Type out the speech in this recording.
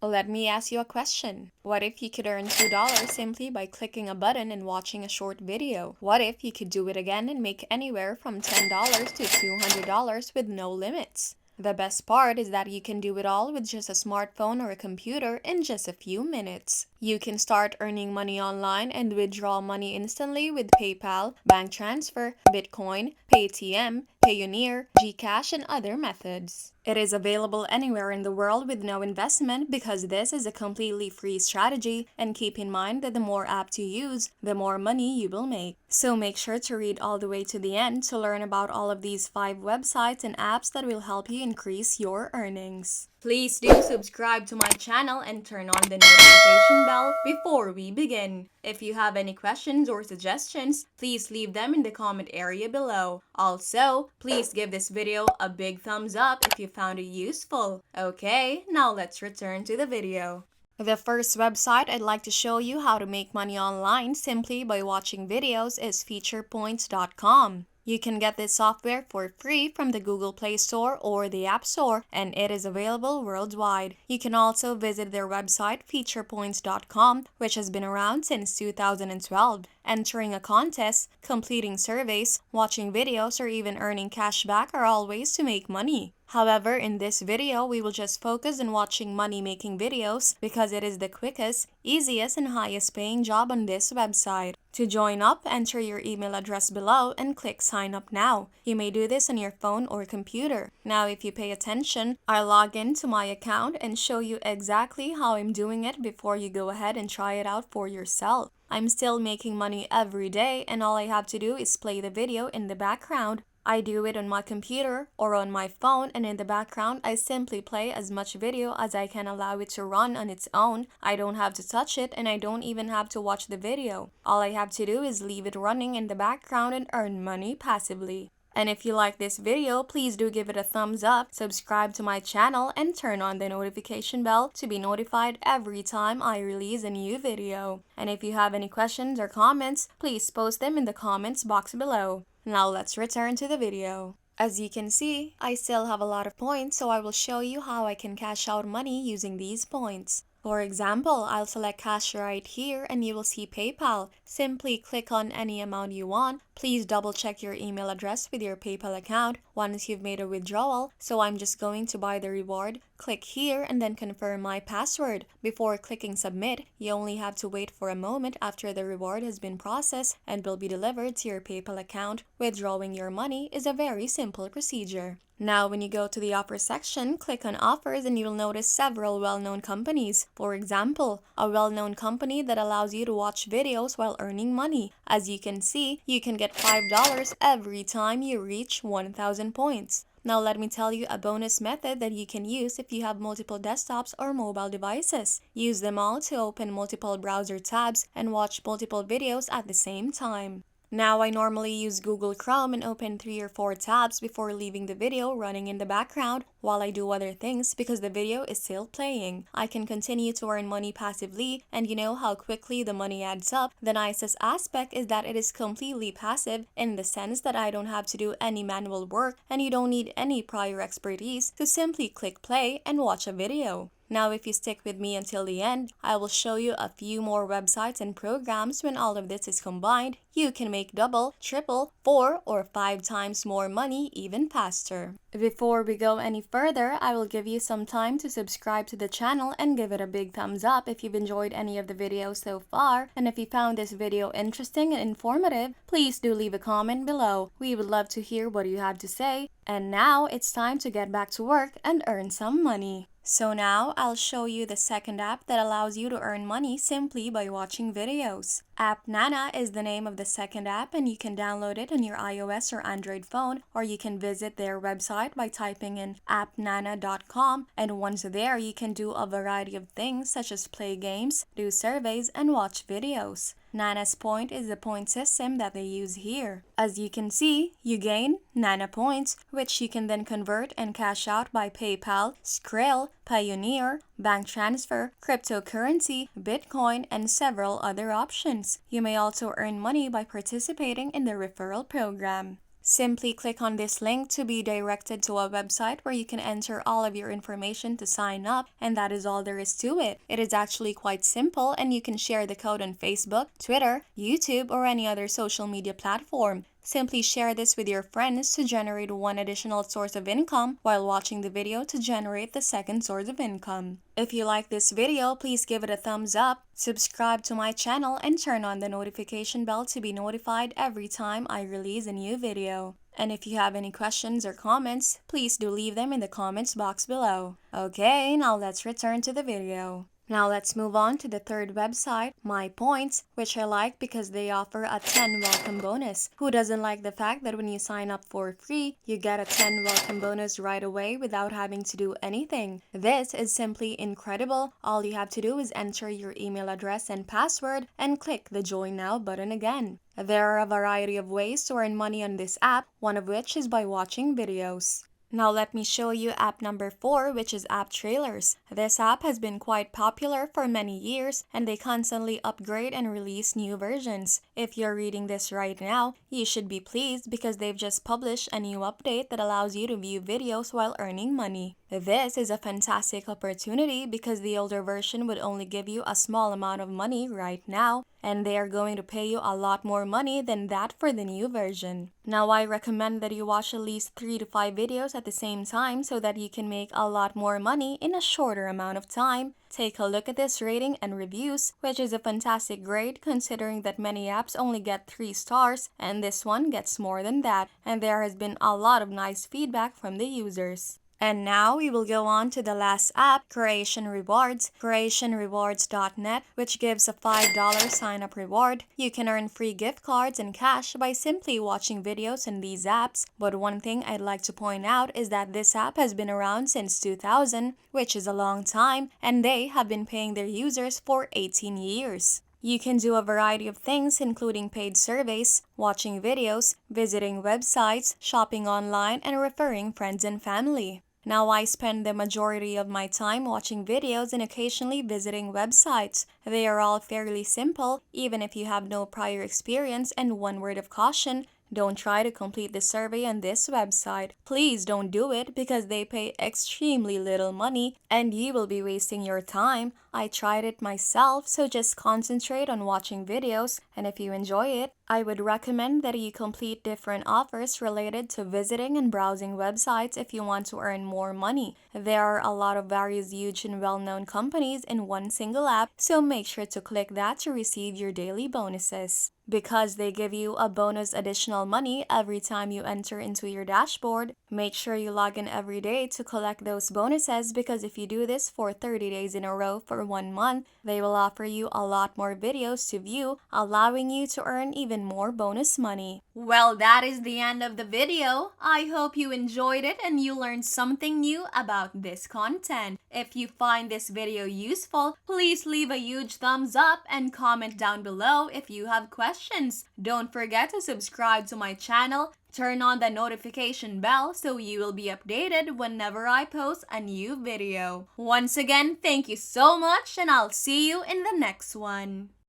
Let me ask you a question. What if you could earn $2 simply by clicking a button and watching a short video? What if you could do it again and make anywhere from $10 to $200 with no limits? The best part is that you can do it all with just a smartphone or a computer in just a few minutes. You can start earning money online and withdraw money instantly with PayPal, bank transfer, Bitcoin, Paytm, Payoneer, Gcash, and other methods. It is available anywhere in the world with no investment because this is a completely free strategy, and keep in mind that the more apps you use, the more money you will make. So make sure to read all the way to the end to learn about all of these 5 websites and apps that will help you increase your earnings. Please do subscribe to my channel and turn on the notification bell before we begin. If you have any questions or suggestions, please leave them in the comment area below. Also, please give this video a big thumbs up if you found it useful. Okay, now let's return to the video. The first website I'd like to show you how to make money online simply by watching videos is featurepoints.com. You can get this software for free from the Google Play Store or the App Store, and it is available worldwide. You can also visit their website featurepoints.com, which has been around since 2012. Entering a contest, completing surveys, watching videos, or even earning cash back are all ways to make money. However, in this video, we will just focus on watching money-making videos because it is the quickest, easiest, and highest paying job on this website. To join up, enter your email address below and click sign up now. You may do this on your phone or computer. Now, if you pay attention, I'll log into my account and show you exactly how I'm doing it before you go ahead and try it out for yourself. I'm still making money every day, and all I have to do is play the video in the background. I do it on my computer or on my phone, and in the background I simply play as much video as I can allow it to run on its own. I don't have to touch it, and I don't even have to watch the video. All I have to do is leave it running in the background and earn money passively. And if you like this video, please do give it a thumbs up, subscribe to my channel, and turn on the notification bell to be notified every time I release a new video. And if you have any questions or comments, please post them in the comments box below. Now let's return to the video. As you can see, I still have a lot of points, so I will show you how I can cash out money using these points. For example, I'll select cash right here and you will see PayPal. Simply click on any amount you want. Please double check your email address with your PayPal account once you've made a withdrawal. So I'm just going to buy the reward. Click here and then confirm my password. Before clicking submit, you only have to wait for a moment after the reward has been processed and will be delivered to your PayPal account. Withdrawing your money is a very simple procedure. Now, when you go to the offer section, click on offers and you will notice several well-known companies. For example, a well-known company that allows you to watch videos while earning money. As you can see, you can get $5 every time you reach 1,000 points. Now let me tell you a bonus method that you can use if you have multiple desktops or mobile devices. Use them all to open multiple browser tabs and watch multiple videos at the same time. Now I normally use Google Chrome and open 3 or 4 tabs before leaving the video running in the background while I do other things because the video is still playing. I can continue to earn money passively, and you know how quickly the money adds up. The nicest aspect is that it is completely passive in the sense that I don't have to do any manual work and you don't need any prior expertise to simply click play and watch a video. Now, if you stick with me until the end, I will show you a few more websites and programs. When all of this is combined, you can make double, triple, 4 or 5 times more money even faster. Before we go any further, I will give you some time to subscribe to the channel and give it a big thumbs up if you've enjoyed any of the videos so far. And if you found this video interesting and informative, please do leave a comment below. We would love to hear what you have to say. And now it's time to get back to work and earn some money. So now I'll show you the second app that allows you to earn money simply by watching videos. AppNana is the name of the second app, and you can download it on your iOS or Android phone, or you can visit their website by typing in appnana.com, and once there you can do a variety of things such as play games, do surveys, and watch videos. Nana's Point is the point system that they use here. As you can see, you gain Nana points, which you can then convert and cash out by PayPal, Skrill, Payoneer, bank transfer, cryptocurrency, Bitcoin, and several other options. You may also earn money by participating in the referral program. Simply click on this link to be directed to a website where you can enter all of your information to sign up, and that is all there is to it. It is actually quite simple, and you can share the code on Facebook, Twitter, YouTube, or any other social media platform. Simply share this with your friends to generate one additional source of income while watching the video to generate the second source of income. If you like this video, please give it a thumbs up, subscribe to my channel, and turn on the notification bell to be notified every time I release a new video. And if you have any questions or comments, please do leave them in the comments box below. Okay, now let's return to the video. Now let's move on to the third website, My Points, which I like because they offer a 10 welcome bonus. Who doesn't like the fact that when you sign up for free, you get a 10 welcome bonus right away without having to do anything? This is simply incredible. All you have to do is enter your email address and password and click the Join Now button again. There are a variety of ways to earn money on this app, one of which is by watching videos. Now let me show you app number 4, which is App Trailers. This app has been quite popular for many years, and they constantly upgrade and release new versions. If you're reading this right now, you should be pleased because they've just published a new update that allows you to view videos while earning money. This is a fantastic opportunity because the older version would only give you a small amount of money right now, and they are going to pay you a lot more money than that for the new version. Now I recommend that you watch at least 3 to 5 videos at the same time so that you can make a lot more money in a shorter amount of time. Take a look at this rating and reviews, which is a fantastic grade considering that many apps only get 3 stars and this one gets more than that, and there has been a lot of nice feedback from the users. And now we will go on to the last app, Creation Rewards, creationrewards.net, which gives a $5 sign-up reward. You can earn free gift cards and cash by simply watching videos in these apps. But one thing I'd like to point out is that this app has been around since 2000, which is a long time, and they have been paying their users for 18 years. You can do a variety of things including paid surveys, watching videos, visiting websites, shopping online, and referring friends and family. Now I spend the majority of my time watching videos and occasionally visiting websites. They are all fairly simple, even if you have no prior experience, and one word of caution, don't try to complete the survey on this website. Please don't do it because they pay extremely little money and you will be wasting your time. I tried it myself, so just concentrate on watching videos, and if you enjoy it, I would recommend that you complete different offers related to visiting and browsing websites if you want to earn more money. There are a lot of various huge and well-known companies in one single app, so make sure to click that to receive your daily bonuses. Because they give you a bonus additional money every time you enter into your dashboard, make sure you log in every day to collect those bonuses, because if you do this for 30 days in a row for 1 month, they will offer you a lot more videos to view, allowing you to earn even more bonus money. Well, that is the end of the video. I hope you enjoyed it and you learned something new about this content. If you find this video useful, please leave a huge thumbs up and comment down below if you have questions. Don't forget to subscribe to my channel. Turn on the notification bell so you will be updated whenever I post a new video. Once again, thank you so much, and I'll see you in the next one.